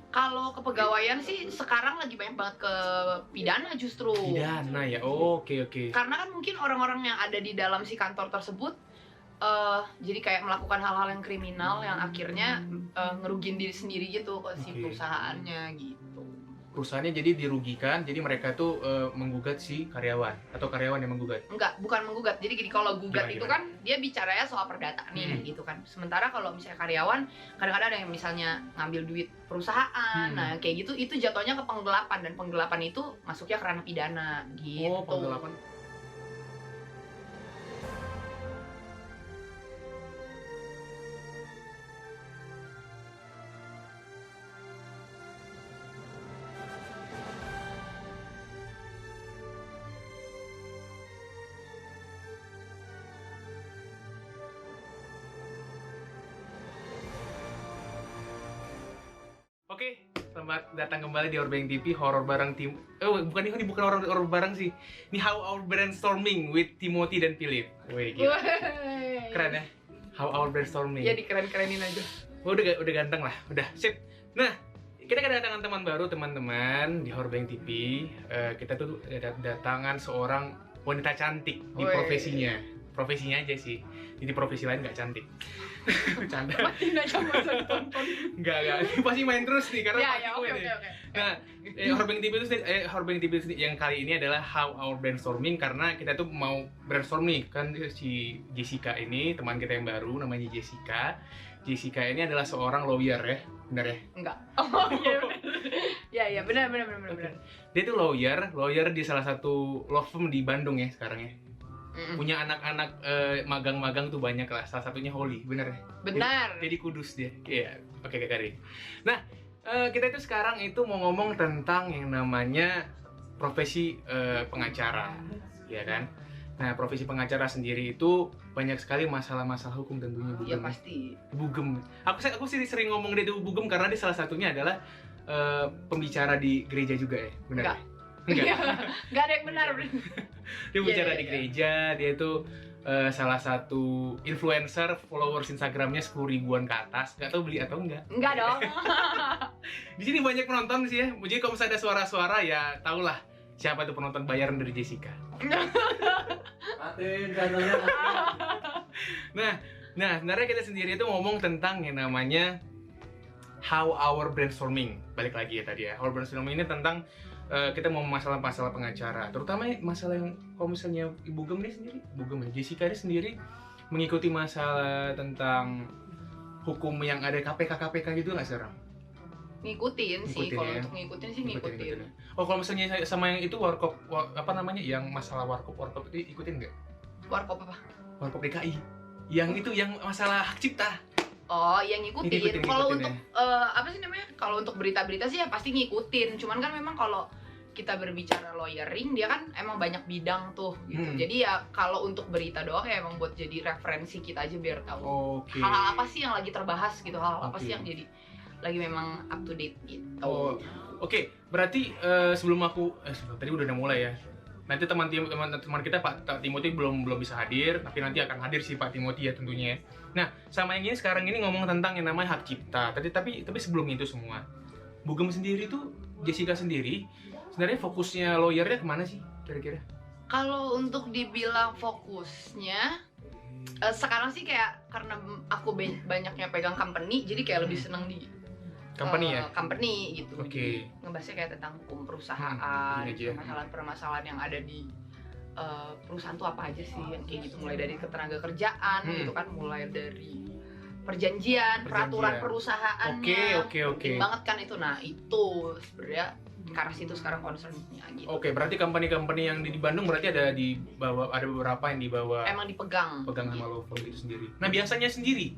Kalau kepegawaian sih sekarang lagi banyak banget ke pidana justru. Pidana ya, oke. Karena kan mungkin orang-orang yang ada di dalam si kantor tersebut jadi kayak melakukan hal-hal yang kriminal yang akhirnya ngerugiin diri sendiri gitu ke si Oke. perusahaannya gitu. Perusahaannya jadi dirugikan, jadi mereka tuh menggugat si karyawan atau karyawan yang menggugat. Enggak, bukan menggugat. Jadi gini, kalau gugat Gimana, itu gimana? kan dia bicaranya soal perdata nih gitu kan. Sementara kalau misalnya karyawan, kadang-kadang ada yang misalnya ngambil duit perusahaan. Nah, kayak gitu itu jatuhnya ke penggelapan, dan penggelapan itu masuknya ke ranah pidana gitu. Oh, penggelapan. Oke, selamat datang kembali di Ourbeng TV Horor Bareng Tim. Bukan horor bareng sih. Ini How Our Brainstorming with Timothy dan Philip. Wih, gila. Wey. Keren ya. How Our Brainstorming. Ya dikeren-kerenin aja. Udah ganteng lah, udah sip. Nah, kita kedatangan teman baru teman-teman di Ourbeng TV. Kita tuh kedatangan seorang wanita cantik di Wey. profesinya aja sih. Jadi profesi lain nggak cantik. Canda. Matiin aja masa ditonton. Enggak. Ini pasti main terus nih karena Ya, pasti ya, gue oke. nih. Nah, Ourbeng TV itu yang kali ini adalah How Our Brainstorming, karena kita tuh mau brainstorm nih kan si Jessica ini, teman kita yang baru namanya Jessica. Jessica ini adalah seorang lawyer ya, benar ya? Enggak. Oh iya. Ya, benar. Dia tuh lawyer di salah satu law firm di Bandung ya sekarang ya. Punya anak-anak magang-magang tuh banyak lah, salah satunya Holly, bener ya? Benar. Jadi Kudus dia. Iya, oke Kak. Nah, kita itu sekarang itu mau ngomong tentang yang namanya profesi pengacara, ya kan? Nah, profesi pengacara sendiri itu banyak sekali masalah-masalah hukum tentunya, Iya pasti. Bugem. Aku sih sering ngomong dia tuh Bugem karena dia salah satunya adalah pembicara di gereja juga ya, benar? Enggak. Enggak. Enggak ada yang benar. Dia bicara Iya. di gereja, dia tuh salah satu influencer, followers Instagramnya 10 ribuan ke atas. Gak tau beli atau enggak. Enggak dong. Di sini banyak penonton sih ya. Jadi kalau misalnya ada suara-suara ya tahulah siapa tuh penonton bayaran dari Jessica. Nah, sebenarnya kita sendiri itu ngomong tentang yang namanya How Our Brainstorming. Balik lagi ya tadi ya. How Our Brainstorming ini tentang kita mau masalah-masalah pengacara, terutama masalah yang kalau misalnya Ibu Gem dia sendiri, Jessica dia sendiri mengikuti masalah tentang hukum yang ada KPK gitu nggak sekarang? Ngikutin sih, kalau ya? untuk ngikutin sih ngikutin. Oh, kalau misalnya sama yang itu warkop apa namanya, yang masalah warkop itu ikutin nggak? Warkop apa? Warkop DKI, yang itu yang masalah hak cipta. Oh, yang ngikutin. Kalau Ngikutin untuk apa sih namanya? Kalau untuk berita-berita sih ya pasti ngikutin. Cuman kan memang kalau kita berbicara lawyering, dia kan emang banyak bidang tuh gitu. Jadi ya kalau untuk berita doang ya emang buat jadi referensi kita aja biar tahu. Oke. Hal-hal apa sih yang lagi terbahas gitu, hal apa sih yang jadi lagi memang up to date gitu. Oh, oke. Berarti sebelum tadi udah mulai ya. Nanti teman kita Pak Timothy belum bisa hadir, tapi nanti akan hadir si Pak Timothy ya tentunya. Nah, sama yang ini sekarang ini ngomong tentang yang namanya hak cipta. Tapi sebelum itu semua, Bugem sendiri tuh, Jessica sendiri, sebenarnya fokusnya lawyernya kemana sih kira-kira? Kalau untuk dibilang fokusnya, sekarang sih kayak karena aku banyaknya pegang company, jadi kayak lebih seneng di Company ya? Company gitu. Oke. Ngebahasnya kayak tentang hukum perusahaan, permasalahan-permasalahan yang ada di perusahaan tuh apa aja sih, yang kayak gitu, mulai dari ketenaga kerjaan gitu kan, mulai dari perjanjian, peraturan perusahaannya. Oke. Penting banget kan itu. Nah, itu sebenarnya ke arah situ sekarang concernnya gitu. Oke, berarti company-company yang di Bandung berarti ada beberapa yang dibawa emang dipegang sama law firm itu sendiri. Nah, biasanya sendiri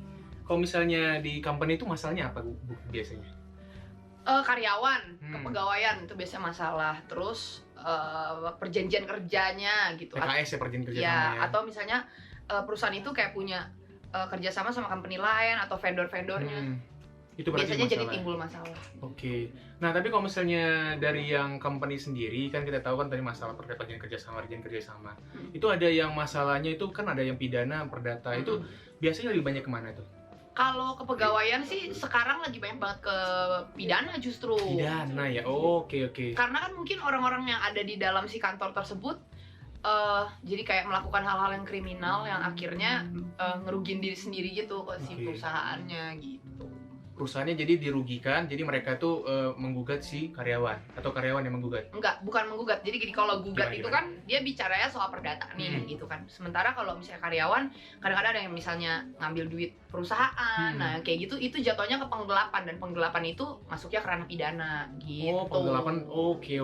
kalau misalnya di company itu masalahnya apa Bu biasanya? Karyawan, kepegawaian itu biasanya masalah. Terus perjanjian kerjanya gitu. PKS ya, perjanjian kerja ya, sama ya. atau misalnya perusahaan itu kayak punya kerjasama sama company lain atau vendor-vendornya. Itu biasanya jadi timbul masalah. Oke. Nah, tapi kalau misalnya dari yang company sendiri, kan kita tahu kan tadi masalah perjanjian kerjasama. Hmm. Itu ada yang masalahnya itu kan ada yang pidana, perdata. Itu biasanya lebih banyak kemana tuh? Kalau kepegawaian sih sekarang lagi banyak banget ke pidana justru. Pidana ya, oke. Karena kan mungkin orang-orang yang ada di dalam si kantor tersebut jadi kayak melakukan hal-hal yang kriminal yang akhirnya ngerugin diri sendiri gitu ke si perusahaannya gitu. Perusahaannya jadi dirugikan, jadi mereka tuh menggugat si karyawan atau karyawan yang menggugat. Enggak, bukan menggugat. Jadi gini, kalau gugat Gimana? itu kan dia bicaranya soal perdata nih gitu kan. Sementara kalau misalnya karyawan, kadang-kadang ada yang misalnya ngambil duit perusahaan. Nah, kayak gitu itu jatuhnya ke penggelapan, dan penggelapan itu masuknya ke ranah pidana gitu. Oh, penggelapan. Oke.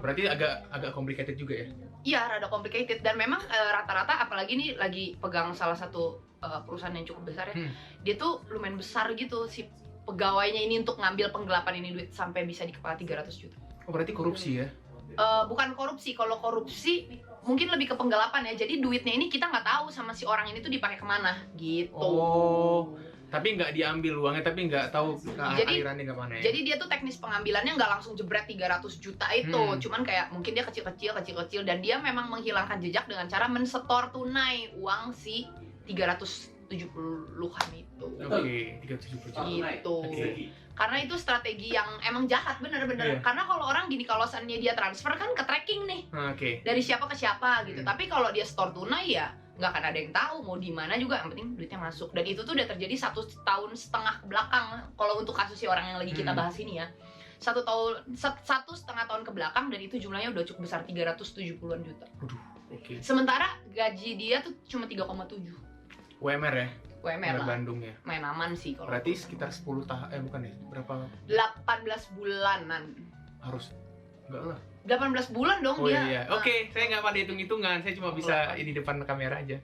Berarti agak complicated juga ya. Iya, rada complicated, dan memang rata-rata apalagi nih lagi pegang salah satu perusahaan yang cukup besar ya. Dia tuh lumayan besar gitu si pegawainya ini untuk ngambil penggelapan ini duit sampai bisa di kepala 300 juta. Oh, berarti korupsi ya? Bukan korupsi. Kalau korupsi mungkin lebih ke penggelapan ya. Jadi duitnya ini kita nggak tahu sama si orang ini tuh dipakai kemana gitu. Oh, tapi nggak diambil uangnya, tapi nggak tahu alirannya kemana ya? Jadi dia tuh teknis pengambilannya nggak langsung jebret 300 juta itu. Cuman kayak mungkin dia kecil-kecil, dan dia memang menghilangkan jejak dengan cara mensetor tunai uang si 370-an itu. Oke, 370 juta. Gitu. Oke. Karena itu strategi yang emang jahat bener-bener. Karena kalau orang gini, kalau seandainya dia transfer kan ke tracking nih. Oke. Dari siapa ke siapa gitu. Tapi kalau dia store tunai ya nggak akan ada yang tahu mau di mana juga, yang penting duitnya masuk. Dan itu tuh udah terjadi 1,5 tahun ke belakang kalau untuk kasus si orang yang lagi kita bahas ini ya. 1,5 tahun ke belakang, dan itu jumlahnya udah cukup besar, 370-an juta. Waduh, oke. Sementara gaji dia tuh cuma 3,7 UMR ya? UMR lah. Bandung ya? Main aman sih kalau. Berarti sekitar 10 tahun, bukan ya? Berapa? 18 bulanan. Harus? Enggak lah. 18 bulan dong Oh dia. iya. Oke, saya nggak pada hitung-hitungan. Saya cuma bisa ini depan kamera aja.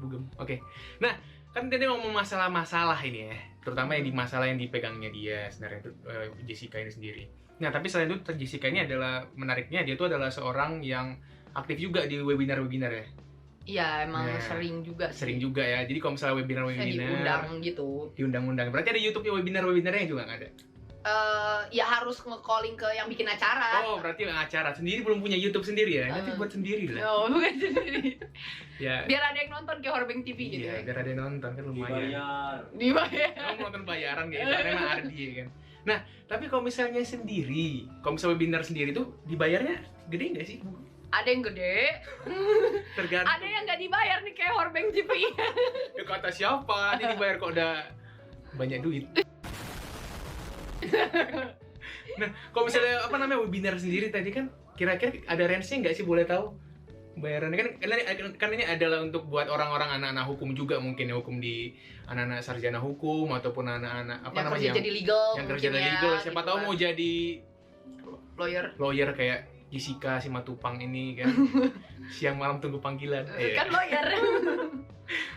Bugem. Oke. Nah, kan tadi ngomong masalah-masalah ini ya. Terutama yang di masalah yang dipegangnya dia sebenarnya itu Jessica ini sendiri. Nah, tapi selain itu Jessica ini adalah menariknya, dia tuh adalah seorang yang aktif juga di webinar-webinar ya. Iya, emang Nah, sering juga sih. Sering juga ya. Jadi kalau misalnya Saya webinar-webinar diundang gitu. diundang-undang. Berarti ada YouTube-nya webinar-webinarnya juga nggak ada? Ya harus nge-calling ke yang bikin acara. Oh, berarti acara sendiri belum punya YouTube sendiri ya? Nanti buat sendiri lah. Oh, bukan sendiri. Ya. Biar ada yang nonton kayak Horbeng TV gitu Iya, ya. biar ada yang nonton kan lumayan. Dibayar. Kamu nonton bayaran kayak karena emang Ardi ya kan. Nah, tapi kalau misalnya sendiri, kalau misalnya webinar sendiri tuh dibayarnya gede nggak sih? Ada yang gede, Tergantung. ada yang nggak dibayar nih kayak Horbeng TV. Ya kata siapa? Ini dibayar kok udah banyak duit. Nah, kalau misalnya apa namanya webinar sendiri tadi kan kira-kira ada range-nya nggak sih, boleh tahu? Bayarannya kan ini adalah untuk buat orang-orang anak-anak hukum juga, mungkin ya, hukum di anak-anak sarjana hukum ataupun anak-anak apa Yang namanya kerja jadi legal, yang mungkin kerja jadi ya, legal, siapa gitu tahu kan. mau jadi Lawyer kayak Jessica Simatupang ini kan. Siang malam tunggu panggilan. kan lawyer.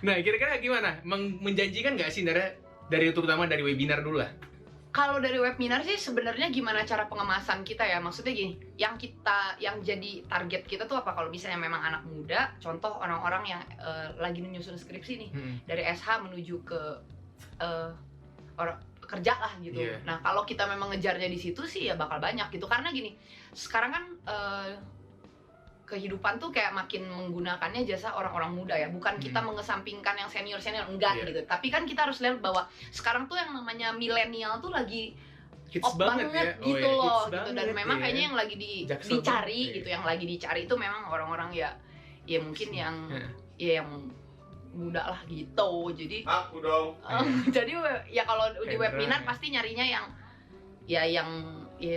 Nah, kira-kira gimana? Menjanjikan nggak sih dari terutama dari webinar dulu lah? Kalau dari webinar sih sebenarnya gimana cara pengemasan kita ya, maksudnya gini, yang jadi target kita tuh apa? Kalau misalnya memang anak muda, contoh orang-orang yang lagi menyusun skripsi nih, dari SH menuju ke kerja lah gitu. Yeah. Nah, kalau kita memang ngejarnya di situ sih ya bakal banyak gitu, karena gini, sekarang kan kehidupan tuh kayak makin menggunakannya jasa orang-orang muda ya, bukan kita mengesampingkan yang senior-senior, enggak gitu. Tapi kan kita harus lihat bahwa sekarang tuh yang namanya milenial tuh lagi Hits banget ya. gitu Oh, loh hits gitu. banget Dan memang ya. kayaknya yang lagi Jaksel dicari banget, gitu, yang lagi dicari itu memang orang-orang ya mungkin yang yang muda lah gitu. Jadi Aku dong. jadi ya kalau di Hendra, webinar ya. pasti nyarinya yang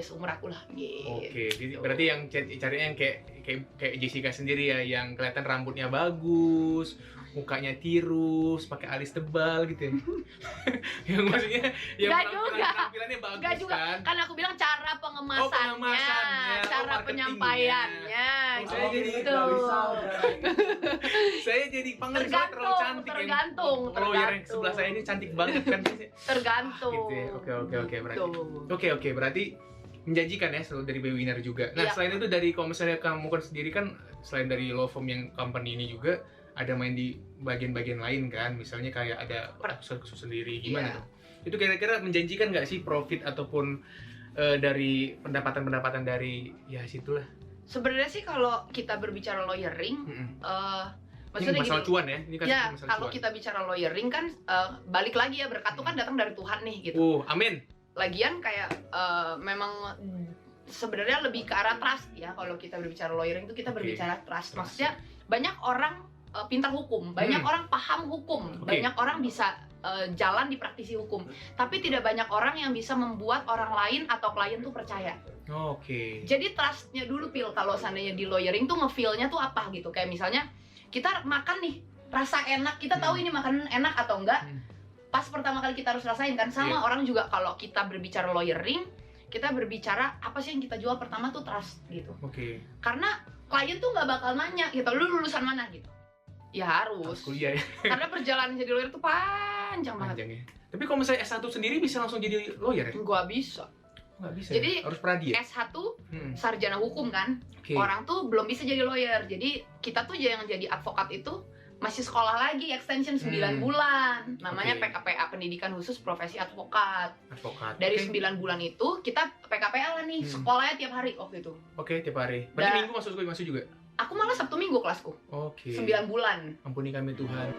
seumur aku lah gitu. Oke, jadi berarti yang carinya yang kayak Jessica sendiri ya, yang kelihatan rambutnya bagus, mukanya tirus, pakai alis tebal gitu ya. Yang maksudnya yang Nggak juga. penampilannya bagus Enggak juga, kan aku bilang cara pengemasannya, pengemasannya. cara marketingnya. penyampaiannya Saya jadi gitu. Saya jadi panggil saya terlalu cantik tergantung. Lawyer yang sebelah saya ini cantik banget kan. Tergantung. Gitu ya. Oke, berarti. Gitu. Oke, berarti menjanjikan ya selalu dari webinar juga. Nah, Iya. selain itu dari kalau misalnya kamu kan sendiri kan selain dari law firm yang company ini juga ada main di bagian-bagian lain kan, misalnya kayak ada khusus sendiri, gimana Iya. tuh? Itu kira-kira menjanjikan nggak sih profit ataupun dari pendapatan dari ya situlah? Sebenarnya sih kalau kita berbicara lawyering, Maksudnya ini masalah gini, cuan ya, ini kan ya masalah kalau cuan. kita bicara lawyering kan balik lagi ya, berkat tuh kan datang dari Tuhan nih gitu. Amin. Lagian kayak memang sebenarnya lebih ke arah trust ya. Kalau kita berbicara lawyering itu kita Oke. berbicara trust. Maksudnya banyak orang pintar hukum, banyak orang paham hukum, Oke. banyak orang bisa jalan di praktisi hukum, tapi tidak banyak orang yang bisa membuat orang lain atau klien tuh percaya. Oke. Jadi trustnya dulu Pil, kalau seandainya di lawyering tuh nge-feel-nya tuh apa gitu. Kayak misalnya kita makan nih, rasa enak, kita tahu ini makanan enak atau enggak. Pas pertama kali kita harus rasain kan. Sama Iya. orang juga kalau kita berbicara lawyering, kita berbicara apa sih yang kita jual pertama tuh trust gitu. Oke. Karena klien tuh nggak bakal nanya gitu, lu lulusan mana gitu. Ya harus. Kuliah ya. Karena perjalanan jadi lawyer tuh panjang banget. Panjang ya. Tapi kalau misalnya S1 sendiri bisa langsung jadi lawyer ya? Gua bisa. Nggak bisa. Jadi, ya? Harus pradi ya? S1 Hmm. sarjana hukum kan. Oke. Orang tuh belum bisa jadi lawyer. Jadi kita tuh yang jadi advokat itu masih sekolah lagi extension 9 bulan. Namanya Oke. PKPA, Pendidikan Khusus Profesi Advokat. Advokat. Dari Oke. 9 bulan itu kita PKPA lah nih, sekolahnya tiap hari waktu itu. Oke, tiap hari. Berarti Da- minggu masuk juga? Aku malah Sabtu Minggu kelasku. Oke. 9 bulan. Ampuni kami Tuhan.